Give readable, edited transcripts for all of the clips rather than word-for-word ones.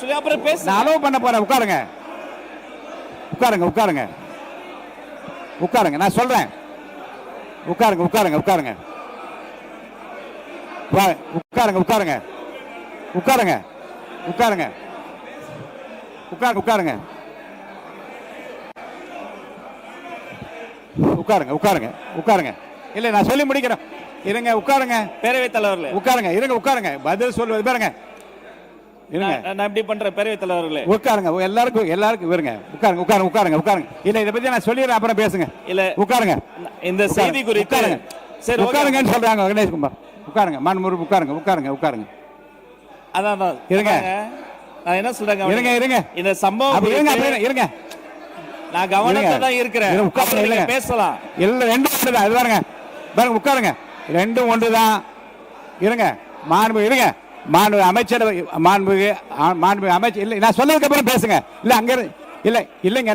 சொல்லி அப்புறம் பேச நான் அலோவ் பண்ண போறேன். உட்காருங்க உட்காருங்க உட்காருங்க உட்காருங்க. நான் சொல்றேன். உட்காருங்க உட்காருங்க உட்காருங்க உட்காருங்க உட்காருங்க உட்காருங்க உட்காருங்க உட்காருங்க உட்காருங்க உட்காருங்க உட்காருங்க. இல்ல நான் சொல்லி முடிக்கிறேன். இருங்க உட்காருங்க. பேரவைத் தலைவர்களே உட்காருங்க. இருங்க உட்காருங்க. பதில் சொல்வது பாருங்க. இருங்க நான் இப்படி பண்றேன். பேரவைத் தலைவர்களே உட்காருங்க. எல்லாருக்கும் இருங்க. உட்காருங்க உட்காருங்க உட்காருங்க உட்காருங்க. இல்ல இதை பத்தி நான் சொல்லிடுறேன், அப்புறம் பேசுங்க. இல்ல உட்காருங்க. இந்த செய்தி குறித்து சரி உட்காருங்கன்னு சொல்றாங்க கணேஷ்குமார். உட்காருங்க. மாண்புமிகு உட்காருங்க உட்காருங்க உட்காருங்க. அதான் இருங்க. நான் என்ன சொல்றேன், இருங்க இருங்க. இந்த சம்பவம் இருங்க. நான் கவனத்துல தான் இருக்கிறேன். பேசலாம். இல்ல ரெண்டும் ஒன்றுதான். இது பாருங்க பாருங்க. உட்காருங்க. ரெண்டும் ஒன்றுதான். இருங்க. மாண்புமிகு இருங்க. மாண்புமிகு அமைச்சர் மாண்புமிகு அமைச்சர் இல்லை, நான் சொன்னதுக்கு அப்புறம் பேசுங்க. இல்ல அங்க இல்ல இல்லைங்க.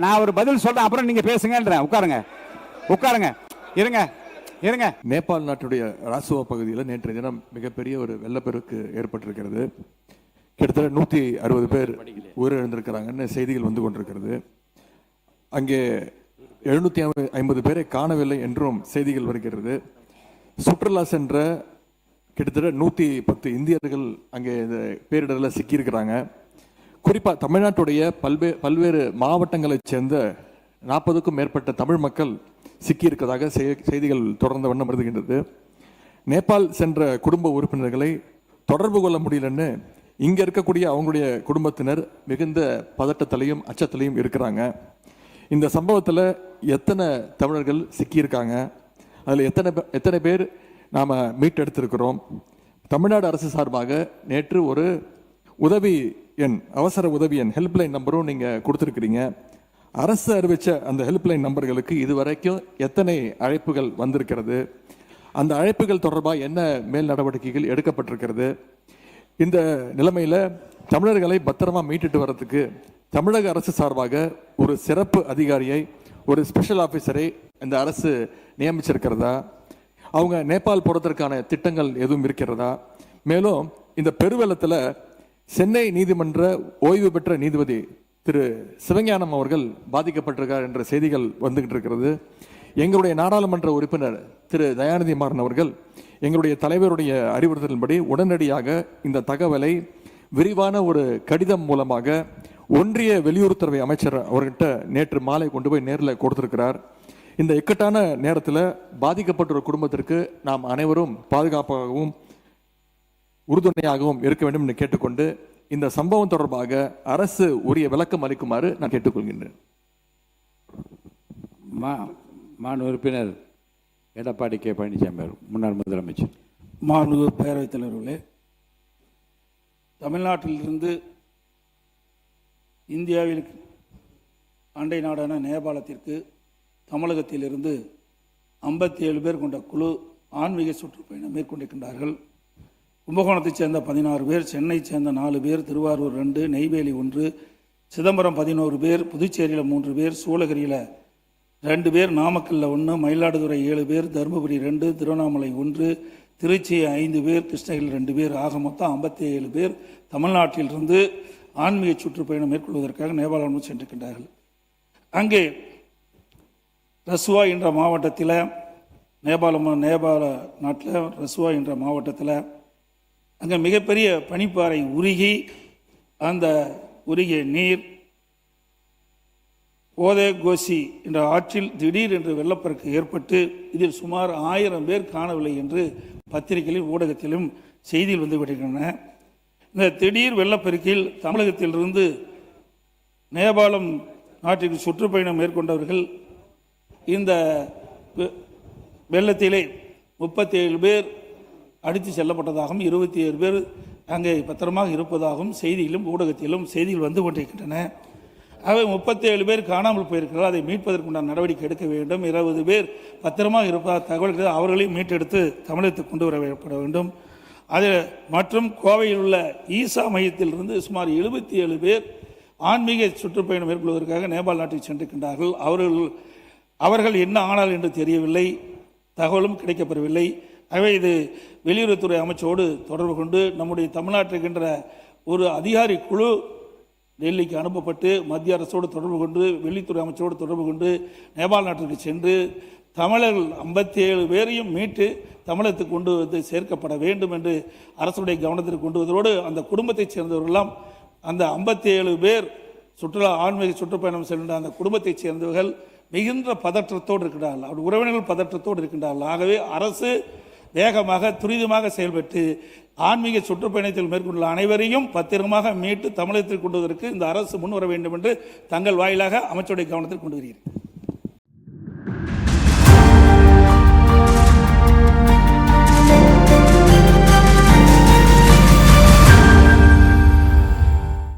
நான் ஒரு பதில் சொல்றேன், அப்புறம் நீங்க பேசுங்கன்றேன். உட்காருங்க உட்காருங்க. இருங்க இருங்க. நேபாள் நாட்டுடைய ராசுவா பகுதியில் நேற்றைய தினம் மிகப்பெரிய ஒரு வெள்ளப்பெருக்கு ஏற்பட்டிருக்கிறது. கிட்டத்தட்ட 160 பேர் உயிரிழந்திருக்கிறாங்கன்னு செய்திகள் வந்து கொண்டிருக்கிறது. அங்கே 750 பேரை காணவில்லை என்றும் செய்திகள் வருகிறது. சுற்றுலா சென்ற கிட்டத்தட்ட 110 இந்தியர்கள் அங்கே இந்த பேரிடரில் சிக்கியிருக்கிறாங்க. குறிப்பாக தமிழ்நாட்டுடைய பல்வேறு மாவட்டங்களைச் சேர்ந்த 40க்கும் மேற்பட்ட தமிழ் மக்கள் சிக்கியிருப்பதாக செய்திகள் தொடர்ந்த வண்ணம் வருகின்றது. நேபாள் சென்ற குடும்ப உறுப்பினர்களை தொடர்பு கொள்ள முடியலன்னு இங்க இருக்கக்கூடிய அவங்களுடைய குடும்பத்தினர் மிகுந்த பதட்டத்திலையும் அச்சத்திலையும் இருக்கிறாங்க. இந்த சம்பவத்தில் எத்தனை தமிழர்கள் சிக்கியிருக்காங்க, அதில் எத்தனை பேர் நாம் மீட்டெடுத்திருக்கிறோம். தமிழ்நாடு அரசு சார்பாக நேற்று ஒரு உதவி எண், அவசர உதவி எண் ஹெல்ப்லைன் நம்பரும் நீங்கள் கொடுத்துருக்கிறீங்க. அரசு அறிவித்த அந்த ஹெல்ப்லைன் நம்பர்களுக்கு இதுவரைக்கும் எத்தனை அழைப்புகள் வந்திருக்கிறது, அந்த அழைப்புகள் தொடர்பாக என்ன மேல் நடவடிக்கைகள் எடுக்கப்பட்டிருக்கிறது. இந்த நிலைமையில் தமிழர்களை பத்திரமா மீட்டுட்டு வர்றதுக்கு தமிழக அரசு சார்பாக ஒரு சிறப்பு அதிகாரியை, ஒரு ஸ்பெஷல் ஆஃபீஸரை இந்த அரசு நியமிச்சிருக்கிறதா, அவங்க நேபாள் போகிறதற்கான திட்டங்கள் எதுவும் இருக்கிறதா. மேலும் இந்த பெருவெள்ளத்தில் சென்னை நீதிமன்ற ஓய்வு பெற்ற நீதிபதி திரு சிவஞானம் அவர்கள் பாதிக்கப்பட்டிருக்கார் என்ற செய்திகள் வந்துகிட்டு இருக்கிறது. எங்களுடைய நாடாளுமன்ற உறுப்பினர் திரு தயாநிதி மாறன் அவர்கள் எங்களுடைய தலைவருடைய அறிவுறுத்தலின்படி உடனடியாக இந்த தகவலை விரிவான ஒரு கடிதம் மூலமாக ஒன்றிய வெளியுறவுத்துறை அமைச்சர் அவர்கிட்ட நேற்று மாலை கொண்டு போய் நேரில் கொடுத்திருக்கிறார். இந்த இக்கட்டான நேரத்தில் பாதிக்கப்பட்ட ஒரு குடும்பத்திற்கு நாம் அனைவரும் பாதுகாப்பாகவும் உறுதுணையாகவும் இருக்க வேண்டும் என்று கேட்டுக்கொண்டு இந்த சம்பவம் தொடர்பாக அரசு உரிய விளக்கம் அளிக்குமாறு நான் கேட்டுக்கொள்கின்றேன். மாண்பு உறுப்பினர் எடப்பாடி கே பழனிசாமி முன்னாள் முதலமைச்சர். மாண்பு பேரவைத் தலைவர்களே, தமிழ்நாட்டிலிருந்து இந்தியாவில் அண்டை நாடான நேபாளத்திற்கு தமிழகத்திலிருந்து 57 பேர் கொண்ட குழு ஆன்மீக சுற்றுப்பயணம் மேற்கொண்டிருக்கின்றார்கள். கும்பகோணத்தைச் சேர்ந்த 16 பேர், சென்னை சேர்ந்த 4 பேர், திருவாரூர் 2, நெய்வேலி 1, சிதம்பரம் 11 பேர், புதுச்சேரியில் 3 பேர், சூளகிரியில் 2 பேர், நாமக்கல்லில் 1, மயிலாடுதுறை 7 பேர், தருமபுரி 2, திருவண்ணாமலை 1, திருச்சி 5 பேர், கிருஷ்ணகிரியில் 2 பேர், ஆக மொத்தம் 57 பேர் தமிழ்நாட்டிலிருந்து ஆன்மீக சுற்றுப்பயணம் மேற்கொள்வதற்காக நேபாளம் சென்றிருக்கின்றார்கள். அங்கே ரசுவா என்ற மாவட்டத்தில், நேபாள நாட்டில் ரசுவா என்ற மாவட்டத்தில் அங்கே மிகப்பெரிய பனிப்பாறை உருகி அந்த உருகிய நீர் ஓதே கோசி என்ற ஆற்றில் திடீர் என்று வெள்ளப்பெருக்கு ஏற்பட்டு இதில் சுமார் 1000 பேர் காணவில்லை என்று பத்திரிகையிலும் ஊடகத்திலும் செய்திகள் வந்து விடுகின்றன. இந்த திடீர் வெள்ளப்பெருக்கில் தமிழகத்திலிருந்து நேபாளம் நாட்டிற்கு சுற்றுப்பயணம் மேற்கொண்டவர்கள் இந்த வெள்ளத்திலே 37 பேர் அடித்து செல்லப்பட்டதாகவும் 27 பேர் அங்கே பத்திரமாக இருப்பதாகவும் செய்தியிலும் ஊடகத்திலும் செய்திகள் வந்து கொண்டிருக்கின்றன. அவை 37 பேர் காணாமல் போயிருக்கிறார்கள். அதை மீட்பதற்குண்டான நடவடிக்கை எடுக்க வேண்டும். 20 பேர் பத்திரமாக இருப்பதாக தகவல்கள் அவர்களையும் மீட்டெடுத்து தமிழகத்துக்கு கொண்டு வரப்பட வேண்டும். அது மற்றும் கோவையில் உள்ள ஈசா மையத்திலிருந்து சுமார் 77 பேர் ஆன்மீக சுற்றுப்பயணம் மேற்கொள்வதற்காக நேபாள் நாட்டுக்கு சென்றிருக்கின்றார்கள். அவர்கள் என்ன ஆனார்கள் என்று தெரியவில்லை, தகவலும் கிடைக்கப்பெறவில்லை. ஆகவே இது வெளியுறவுத்துறை அமைச்சரோடு தொடர்பு கொண்டு நம்முடைய தமிழ்நாட்டில் இருக்கின்ற ஒரு அதிகாரி குழு டெல்லிக்கு அனுப்பப்பட்டு மத்திய அரசோடு தொடர்பு கொண்டு வெளித்துறை அமைச்சரோடு தொடர்பு கொண்டு நேபாள் நாட்டிற்கு சென்று தமிழர்கள் 57 பேரையும் மீட்டு தமிழகத்துக்கு கொண்டு வந்து சேர்க்கப்பட வேண்டும் என்று அரசுடைய கவனத்திற்கு கொண்டு வந்ததோடு அந்த குடும்பத்தைச் சேர்ந்தவர்களெல்லாம் அந்த 57 பேர் ஆன்மீக சுற்றுப்பயணம் சென்ற அந்த குடும்பத்தைச் சேர்ந்தவர்கள் மிகுந்த பதற்றத்தோடு இருக்கின்றார்கள். அவருடைய உறவினர்கள் பதற்றத்தோடு இருக்கின்றார்கள். ஆகவே அரசு வேகமாக துரிதமாக செயல்பட்டு ஆன்மீக சுற்றுப்பயணத்தில் மேற்கொண்டுள்ள அனைவரையும் பத்திரமாக மீட்டு தமிழகத்தில் கொண்டு வருவதற்கு இந்த அரசு முன்வர வேண்டும் என்று தங்கள் வாயிலாக அமைச்சருடைய கவனத்தில் கொண்டு வருகிறேன்.